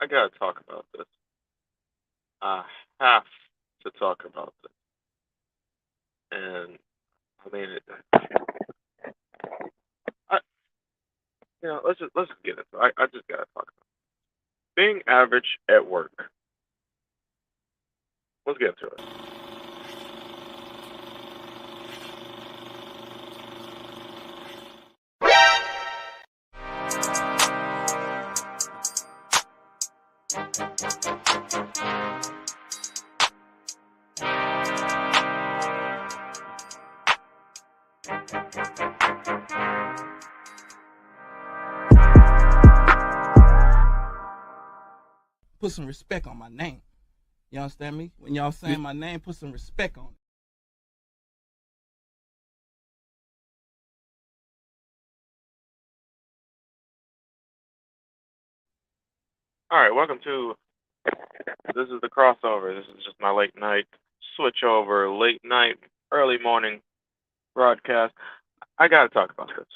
I gotta talk about this. I have to talk about this. And I mean, I, let's just get into it. I just gotta talk about being average at work. Let's get into it. Put some respect on my name. You understand me? When y'all saying my name, put some respect on it. All right, welcome to this is the crossover. This is just my late night switch over, late night, early morning broadcast. I gotta talk about this.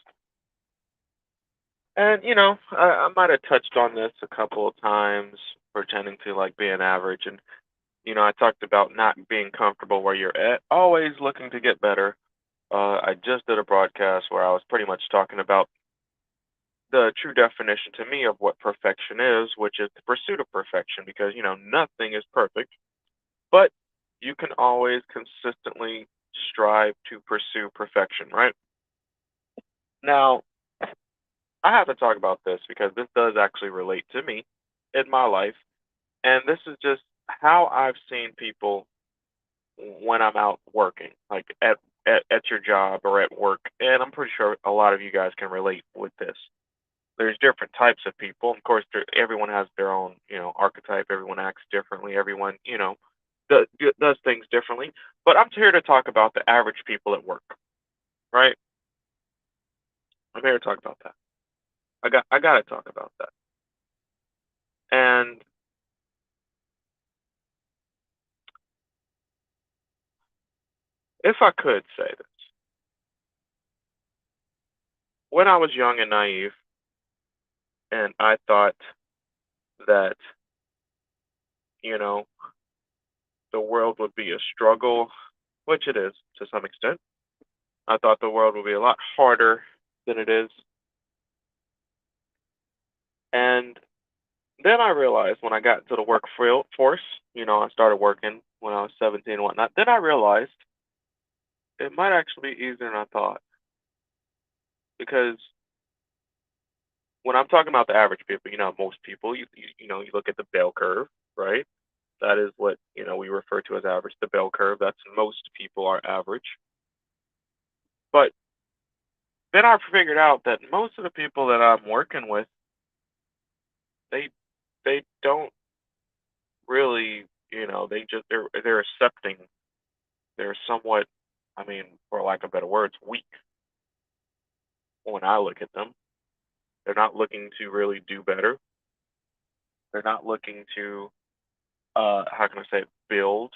And I might have touched on this a couple of times, pretending to like be an average, and I talked about not being comfortable where you're at, always looking to get better. I just did a broadcast where I was pretty much talking about the true definition to me of what perfection is, which is the pursuit of perfection, because nothing is perfect, but you can always consistently strive to pursue perfection, right? Now, I have to talk about this because this does actually relate to me in my life, and this is just how I've seen people when I'm out working, like at your job or at work. And I'm pretty sure a lot of you guys can relate with this. There's different types of people. Of course, everyone has their own, archetype. Everyone acts differently. Everyone, does things differently. But I'm here to talk about the average people at work, right? I'm here to talk about that. I got to talk about that. And if I could say this, when I was young and naive, and I thought that, you know, the world would be a struggle, which it is to some extent. I thought the world would be a lot harder than it is. And then I realized when I got into the workforce, I started working when I was 17 and whatnot. Then I realized it might actually be easier than I thought. Because when I'm talking about the average people, most people, you look at the bell curve, right? That is what, we refer to as average, the bell curve. That's most people are average. But then I figured out that most of the people that I'm working with, they they don't really, they're accepting. They're somewhat, I mean, for lack of better words, weak when I look at them. They're not looking to really do better. They're not looking to, how can I say, it, build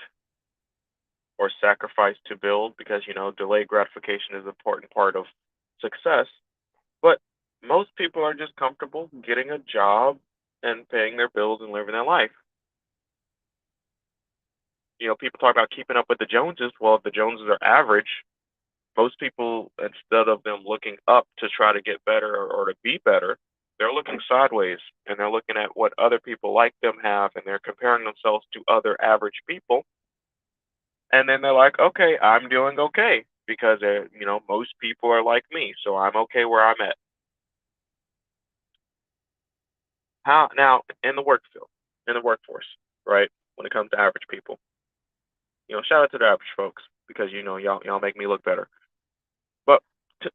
or sacrifice to build because, delayed gratification is an important part of success. But most people are just comfortable getting a job and paying their bills and living their life. People talk about keeping up with the Joneses. Well, if the Joneses are average, most people, instead of them looking up to try to get better or to be better, they're looking sideways and they're looking at what other people like them have and they're comparing themselves to other average people. And then they're like, okay, I'm doing okay because, most people are like me. So I'm okay where I'm at. How now in the work field, in the workforce, right? When it comes to average people, shout out to the average folks because, y'all make me look better. But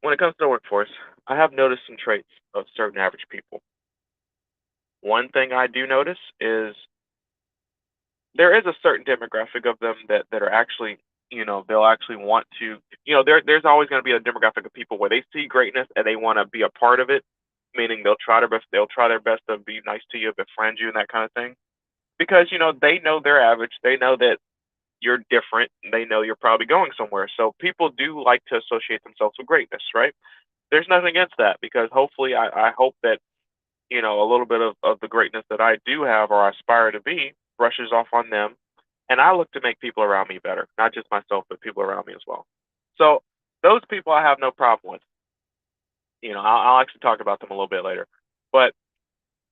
when it comes to the workforce, I have noticed some traits of certain average people. One thing I do notice is there is a certain demographic of them that are actually, they'll actually want to, there's always going to be a demographic of people where they see greatness and they want to be a part of it, meaning they'll try their best to be nice to you, befriend you, and that kind of thing, because they know they're average, they know that you're different, they know you're probably going somewhere, so people do like to associate themselves with greatness, right? There's nothing against that because hopefully I hope that a little bit of the greatness that I do have or aspire to be brushes off on them. And I look to make people around me better, not just myself, but people around me as well. So those people I have no problem with. I'll actually talk about them a little bit later. But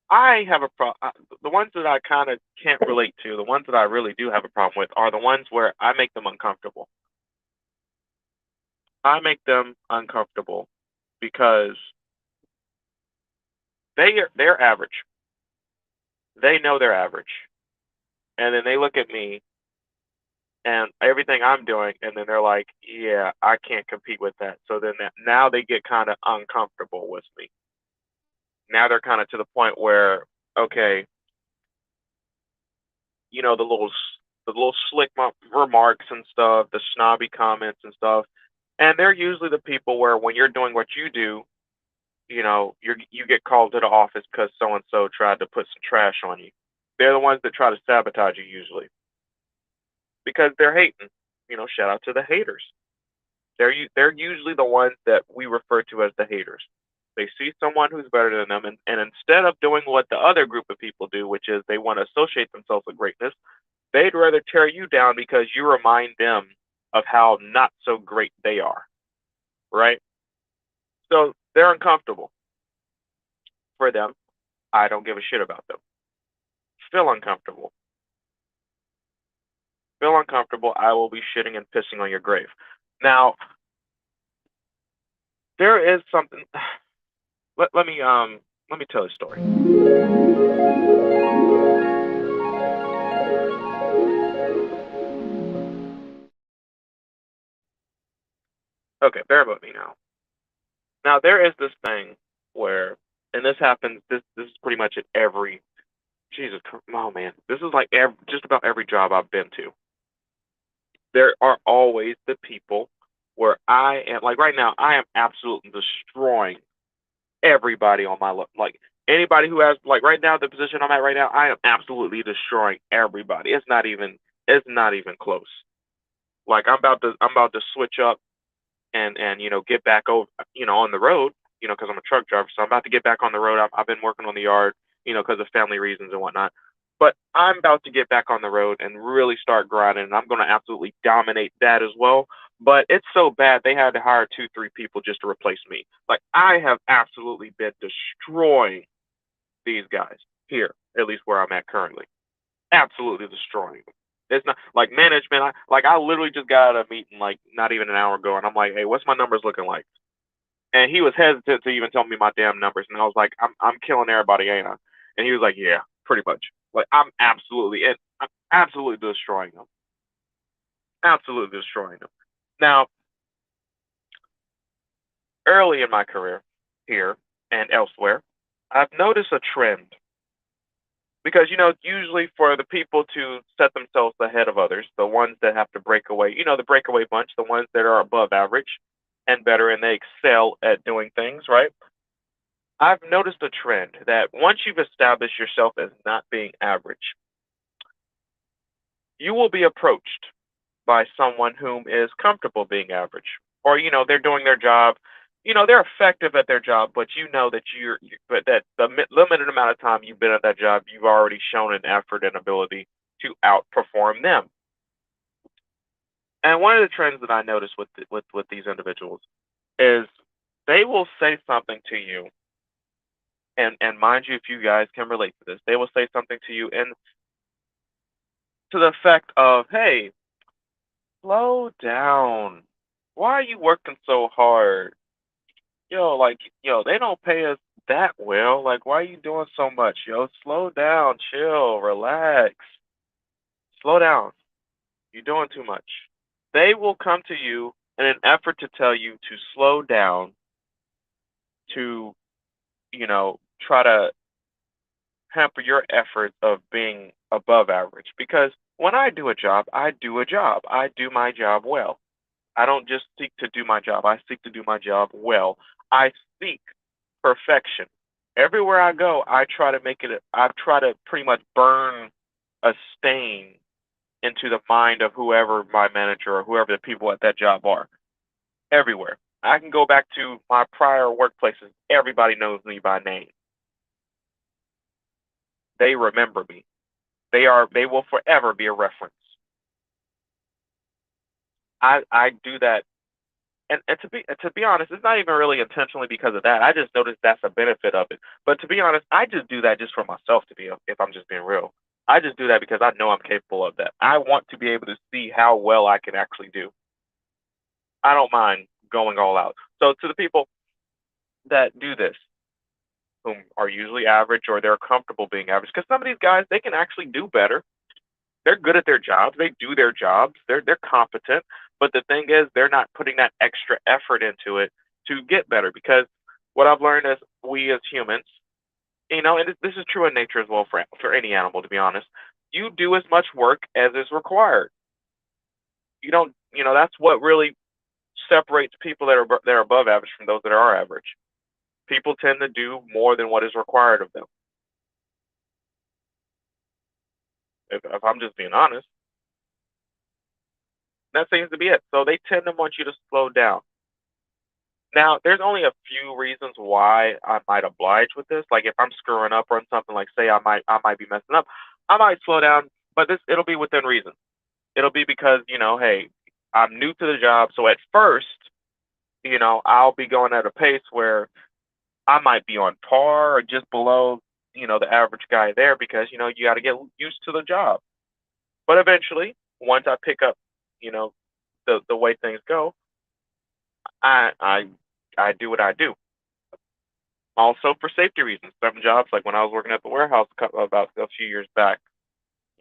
I have a problem. The ones that I kind of can't relate to, the ones that I really do have a problem with, are the ones where I make them uncomfortable. I make them uncomfortable because they're average. They know they're average, and then they look at me and everything I'm doing, and then they're like, "Yeah, I can't compete with that." So then now they get kind of uncomfortable with me. Now they're kind of to the point where, okay, the little slick remarks and stuff, the snobby comments and stuff, and they're usually the people where when you're doing what you do, you get called to the office because so and so tried to put some trash on you. They're the ones that try to sabotage you usually because they're hating. Shout out to the haters. They're usually the ones that we refer to as the haters. They see someone who's better than them, and instead of doing what the other group of people do, which is they want to associate themselves with greatness, they'd rather tear you down because you remind them of how not so great they are, right? So they're uncomfortable. For them, I don't give a shit about them. Feel uncomfortable. Feel uncomfortable, I will be shitting and pissing on your grave. Now, there is something. Let me tell a story. Okay, bear with me now. Now there is this thing where, and this happens. This is pretty much at every. Jesus, oh man, this is like just about every job I've been to. There are always the people where I am like right now. I am absolutely destroying everybody on my like anybody who has like right now the position I'm at right now. I am absolutely destroying everybody. It's not even close. Like I'm about to switch up and get back over on the road because I'm a truck driver, so I'm about to get back on the road. I've been working on the yard because of family reasons and whatnot, but I'm about to get back on the road and really start grinding, and I'm going to absolutely dominate that as well. But it's so bad they had to hire 2 3 people just to replace me. Like I have absolutely been destroying these guys here, at least where I'm at currently, absolutely destroying them. It's not like management. I literally just got out of a meeting like not even an hour ago, and I'm like, hey, what's my numbers looking like? And he was hesitant to even tell me my damn numbers, and I was like, I'm killing everybody, ain't I? And he was like, yeah, pretty much. Like I'm absolutely destroying them, absolutely destroying them. Now, early in my career, here and elsewhere, I've noticed a trend because usually for the people to set themselves ahead of others, the ones that have to break away, the breakaway bunch, the ones that are above average and better, and they excel at doing things, right? I've noticed a trend that once you've established yourself as not being average, you will be approached by someone whom is comfortable being average, or they're doing their job, they're effective at their job, but that but that the limited amount of time you've been at that job, you've already shown an effort and ability to outperform them. And one of the trends that I notice with these individuals is they will say something to you, and mind you, if you guys can relate to this, they will say something to you, and to the effect of, "Hey, slow down. Why are you working so hard? They don't pay us that well. Like, why are you doing so much? Slow down, chill, relax. Slow down. You're doing too much." They will come to you in an effort to tell you to slow down, to, try to hamper your efforts of being above average. Because when I do a job, I do a job. I do my job well. I don't just seek to do my job. I seek to do my job well. I seek perfection. Everywhere I go, I try to make it, I try to pretty much burn a stain into the mind of whoever my manager or whoever the people at that job are. Everywhere. I can go back to my prior workplaces. Everybody knows me by name. they remember me. They will forever be a reference. I do that, and to be honest, it's not even really intentionally because of that. I just noticed that's a benefit of it. But to be honest, I just do that just for myself. To be, if I'm just being real, I just do that because I know I'm capable of that. I want to be able to see how well I can actually do. I don't mind going all out. So to the people that do this, whom are usually average or they're comfortable being average, because some of these guys they can actually do better. They're good at their jobs. They do their jobs. They're competent. But the thing is, they're not putting that extra effort into it to get better. Because what I've learned is we as humans, and this is true in nature as well for any animal. To be honest, you do as much work as is required. You don't. That's what really separates people that are above average from those that are average. People tend to do more than what is required of them. If I'm just being honest, that seems to be it. So they tend to want you to slow down. Now, there's only a few reasons why I might oblige with this. Like if I'm screwing up on something, like say I might be messing up, I might slow down, but it'll be within reason. It'll be because, hey, I'm new to the job, so at first, I'll be going at a pace where I might be on par or just below, the average guy there because, you got to get used to the job. But eventually, once I pick up, you know, the way things go, I I I do what I do. Also for safety reasons. Some jobs, like when I was working at the warehouse about a few years back,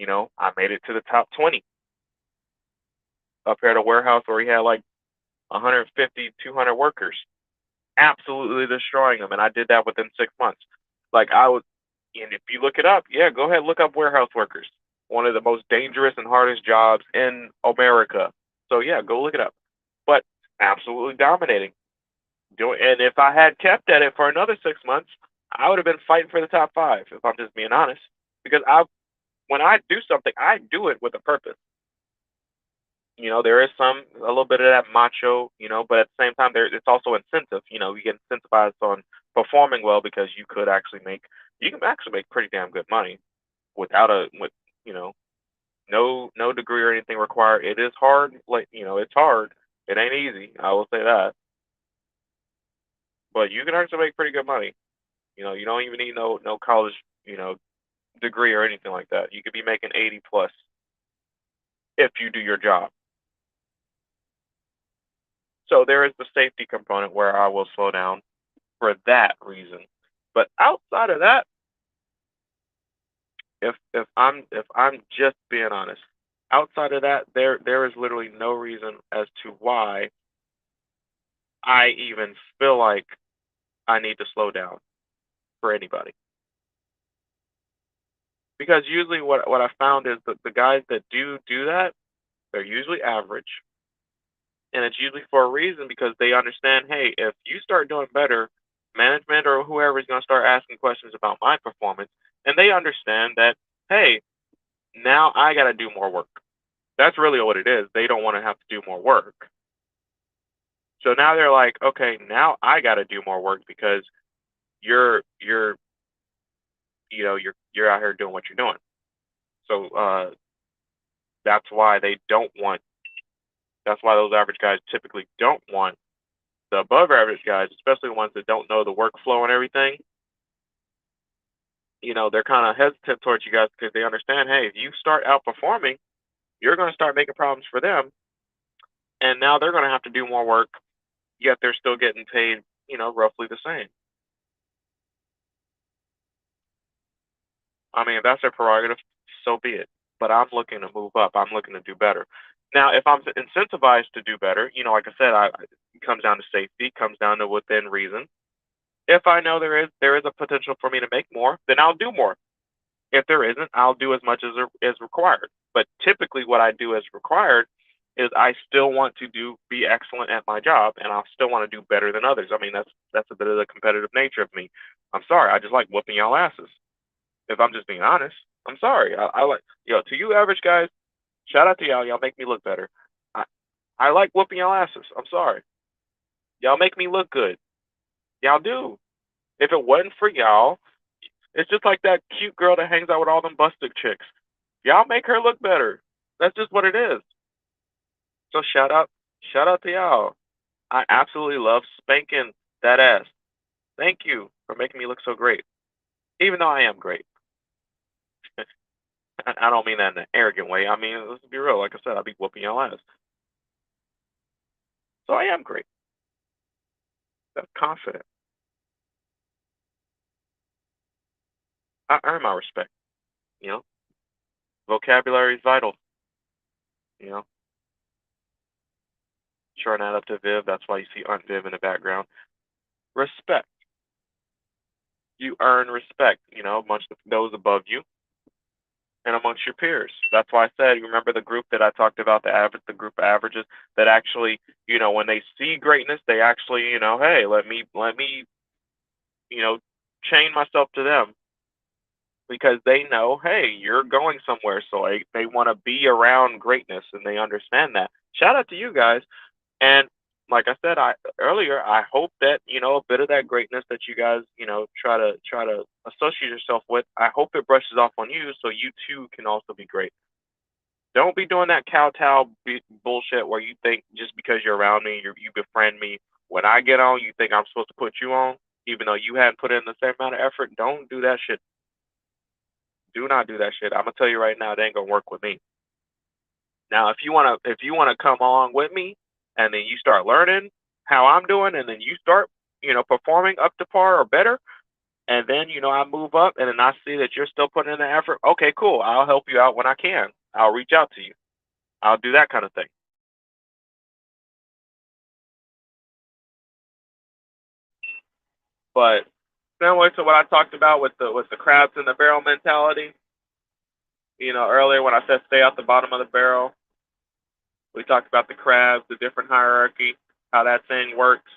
I made it to the top 20 up here at a warehouse where we had like 150, 200 workers, absolutely destroying them, and I did that within 6 months. Like I was, and if you look it up, yeah, go ahead look up warehouse workers. One of the most dangerous and hardest jobs in America. So yeah, go look it up. But absolutely dominating. And if I had kept at it for another 6 months, I would have been fighting for the top five. If I'm just being honest, because when I do something, I do it with a purpose. There is a little bit of that macho, but at the same time, it's also incentive. You get incentivized on performing well because you can actually make pretty damn good money without you know, no degree or anything required. It is hard, like, it's hard. It ain't easy. I will say that, but you can actually make pretty good money. You don't even need no college, you know, degree or anything like that. You could be making 80 plus if you do your job. So there is the safety component where I will slow down for that reason. But outside of that, if I'm just being honest, outside of that, there is literally no reason as to why I even feel like I need to slow down for anybody. Because usually what I found is that the guys that do that, they're usually average, and it's usually for a reason because they understand, hey, if you start doing better, management or whoever is going to start asking questions about my performance, and they understand that, hey, now I got to do more work. That's really what it is. They don't want to have to do more work. So now they're like, okay, now I got to do more work because you're you're out here doing what you're doing. So that's why they don't want. That's why those average guys typically don't want the above average guys, especially the ones that don't know the workflow and everything. They're kind of hesitant towards you guys because they understand, hey, if you start outperforming, you're going to start making problems for them, and now they're going to have to do more work, yet they're still getting paid, roughly the same. I mean, if that's their prerogative, so be it. But I'm looking to move up. I'm looking to do better. Now, if I'm incentivized to do better, like I said, it comes down to safety, comes down to within reason. If I know there is a potential for me to make more, then I'll do more. If there isn't, I'll do as much as required. But typically, what I do as required is I still want to be excellent at my job, and I still want to do better than others. I mean, that's a bit of the competitive nature of me. I'm sorry, I just like whooping y'all asses. If I'm just being honest, I'm sorry. I like to you average guys. Shout out to y'all. Y'all make me look better. I I like whooping y'all asses. I'm sorry. Y'all make me look good. Y'all do. If it wasn't for y'all, It's just like that cute girl that hangs out with all them busted chicks. Y'all make her look better. That's just what it is. So shout out to y'all. I absolutely love spanking that ass. Thank you for making me look so great. Even though I am great. I don't mean that in an arrogant way. I mean, let's be real. Like I said, I'll be whooping y'all ass. So I am great. I'm confident. I earn my respect. You know, vocabulary is vital. You know, sure, not up to Viv. That's why you see Aunt Viv in the background. Respect. You earn respect. You know, amongst those above you and amongst your peers. That's why I said, you remember the group that I talked about, the group of averages that actually, when they see greatness, they actually, hey, let me, you know, chain myself to them because they know, hey, you're going somewhere, so they want to be around greatness and they understand that. Shout out to you guys. And like I said, I earlier, I hope that a bit of that greatness that you guys try to associate yourself with. I hope it brushes off on you, so you too can also be great. Don't be doing that kowtow bullshit where you think just because you're around me, you befriend me. When I get on, you think I'm supposed to put you on, even though you hadn't put in the same amount of effort. Don't do that shit. Do not do that shit. I'm gonna tell you right now, they ain't gonna work with me. Now, if you wanna come along with me, and then you start learning how I'm doing, and then you start, performing up to par or better, and then I move up, and then I see that you're still putting in the effort. Okay, cool. I'll help you out when I can. I'll reach out to you. I'll do that kind of thing. But similar to what I talked about with the crabs in the barrel mentality, earlier when I said stay out the bottom of the barrel, we talked about the crabs, the different hierarchy, how that thing works.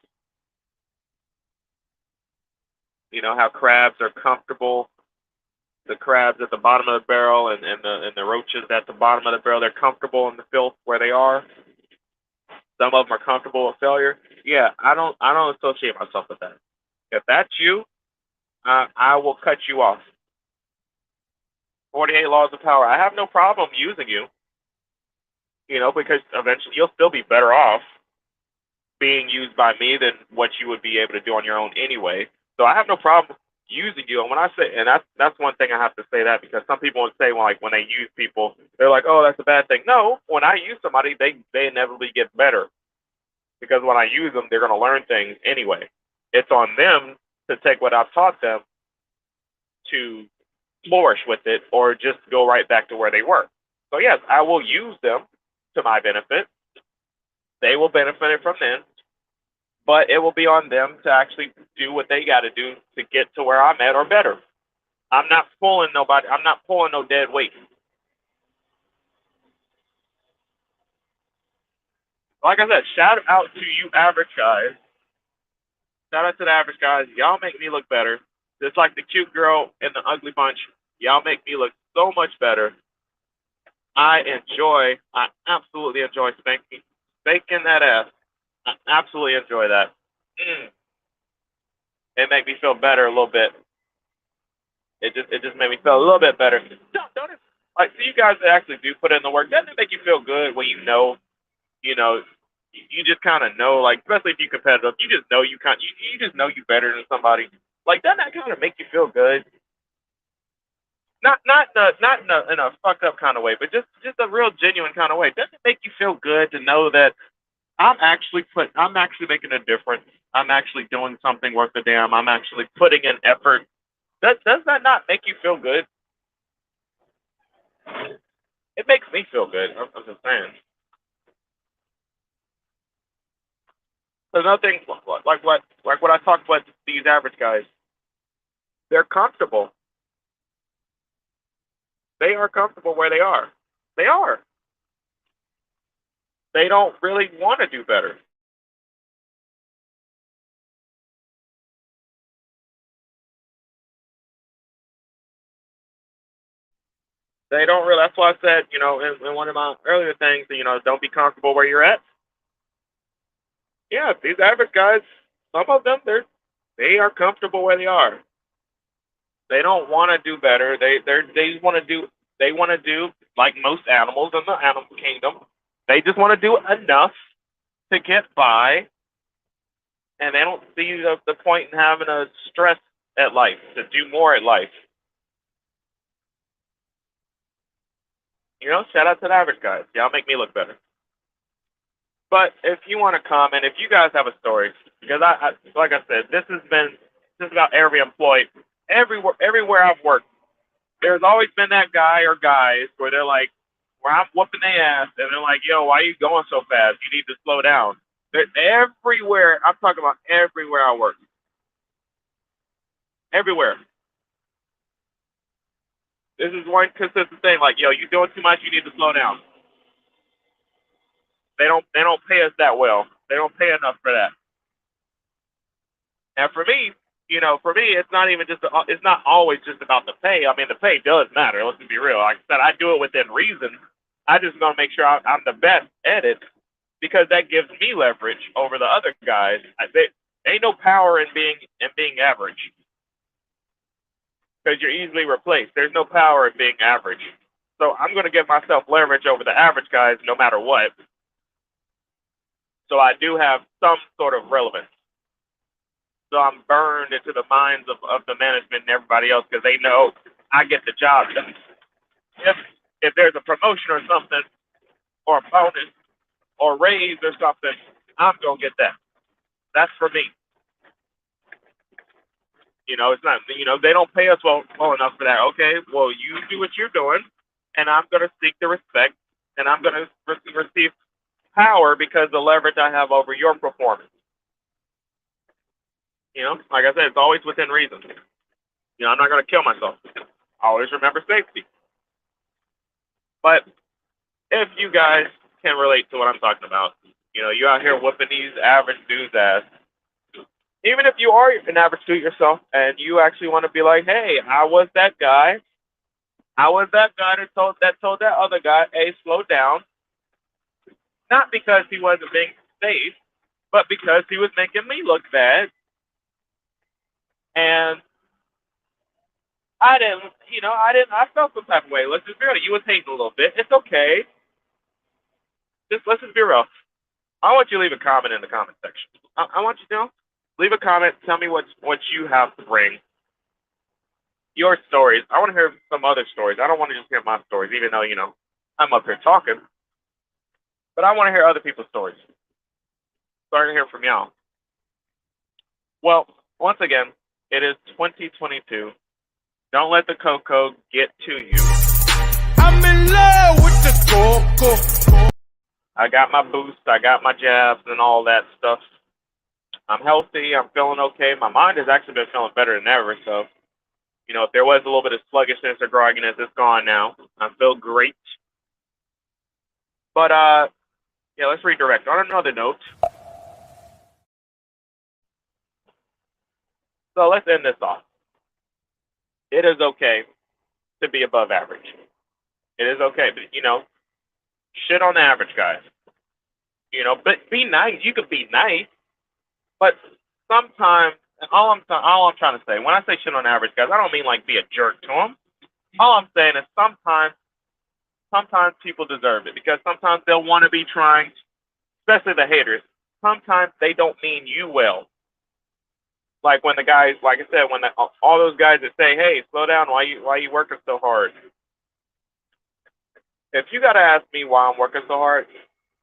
How crabs are comfortable. The crabs at the bottom of the barrel and the roaches at the bottom of the barrel, they're comfortable in the filth where they are. Some of them are comfortable with failure. Yeah, I don't associate myself with that. If that's you, I will cut you off. 48 laws of power. I have no problem using you, because eventually you'll still be better off being used by me than what you would be able to do on your own anyway. So I have no problem using you. And when I say, and that's one thing I have to say that because some people would say, well, like when they use people, they're like, oh, that's a bad thing. No, when I use somebody, they inevitably get better because when I use them, they're going to learn things anyway. It's on them to take what I've taught them to flourish with it or just go right back to where they were. So yes, I will use them to my benefit. They will benefit from them, but it will be on them to actually do what they got to do to get to where I'm at or better. I'm not pulling nobody. I'm not pulling no dead weight. Like I said, shout out to you average guys. Shout out to the average guys. Y'all make me look better. Just like the cute girl in the ugly bunch. Y'all make me look so much better. I absolutely enjoy spanking that ass. I absolutely enjoy that. Mm. It make me feel better a little bit. It just made me feel a little bit better. Don't it, like so you guys that actually do put in the work, doesn't it make you feel good when you know, you just kind of know, like especially if you competitive, you just know you just know you better than somebody. Like doesn't that kind of make you feel good? Not in a fucked up kind of way, but just a real genuine kind of way. Doesn't it make you feel good to know that I'm actually making a difference. I'm actually doing something worth the damn. I'm actually putting in effort. Does that not make you feel good? It makes me feel good. I'm just saying. So nothing like what I talked about these average guys. They're comfortable. They are comfortable where they are. They are. They don't really want to do better. They don't really. That's why I said, in one of my earlier things, don't be comfortable where you're at. Yeah, these average guys, some of them, they are comfortable where they are. They don't want to do better. They want to do like most animals in the animal kingdom. They just want to do enough to get by, and they don't see the point in having a stress at life to do more at life. You know, shout out to the average guys. Y'all make me look better. But if you want to comment, if you guys have a story, because I like I said, this has been just about every employee, everywhere I've worked. There's always been that guy or guys where they're like, where I'm whooping their ass, and they're like, yo, why are you going so fast? You need to slow down. They're everywhere. I'm talking about everywhere I work. Everywhere. This is one consistent thing. Like, yo, you doing too much. You need to slow down. They don't pay us that well. They don't pay enough for that. And for me, for me, it's not even it's not always just about the pay. I mean, the pay does matter. Let's be real. Like I said, I do it within reason. I just want to make sure I'm the best at it because that gives me leverage over the other guys. There ain't no power in being average because you're easily replaced. There's no power in being average. So I'm going to give myself leverage over the average guys no matter what. So I do have some sort of relevance. So I'm burned into the minds of the management and everybody else because they know I get the job done. If there's a promotion or something, or a bonus, or raise or something, I'm gonna get that. That's for me. It's not. They don't pay us well enough for that. Okay, well you do what you're doing, and I'm gonna seek the respect, and I'm gonna receive power because the leverage I have over your performance. Like I said, it's always within reason. I'm not going to kill myself. Always remember safety. But if you guys can relate to what I'm talking about, you out here whooping these average dudes' ass. Even if you are an average dude yourself and you actually want to be like, hey, I was that guy. I was that guy that told that other guy, hey, slow down. Not because he wasn't being safe, but because he was making me look bad. And I felt some type of way. Let's just be real. You was hating a little bit. It's okay. Let's just be real. I want you to leave a comment in the comment section. I want you to leave a comment. Tell me what you have to bring. Your stories. I want to hear some other stories. I don't want to just hear my stories, even though, I'm up here talking. But I want to hear other people's stories. Starting to hear from y'all. Well, once again, it is 2022. Don't let the cocoa get to you. I'm in love with the cocoa. I got my boost. I got my jabs and all that stuff. I'm healthy. I'm feeling okay. My mind has actually been feeling better than ever. So, if there was a little bit of sluggishness or grogginess, it's gone now. I feel great. But, yeah, let's redirect. On another note, so let's end this off. It is okay to be above average. It is okay, but shit on the average guys. But be nice. You could be nice, but sometimes, all I'm trying to say, when I say shit on the average guys, I don't mean like be a jerk to them. All I'm saying is sometimes people deserve it because sometimes they'll want to be trying, especially the haters. Sometimes they don't mean you well. Like when the guys, like I said, when all those guys that say, "Hey, slow down, why you working so hard?" If you gotta ask me why I'm working so hard,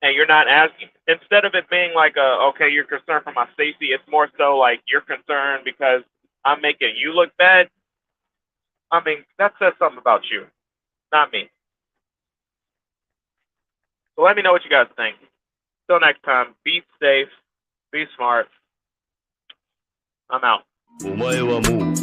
and you're not asking, instead of it being like okay, you're concerned for my safety, it's more so like you're concerned because I'm making you look bad. I mean, that says something about you, not me. So let me know what you guys think. Till next time, be safe, be smart. I'm out. お前はもう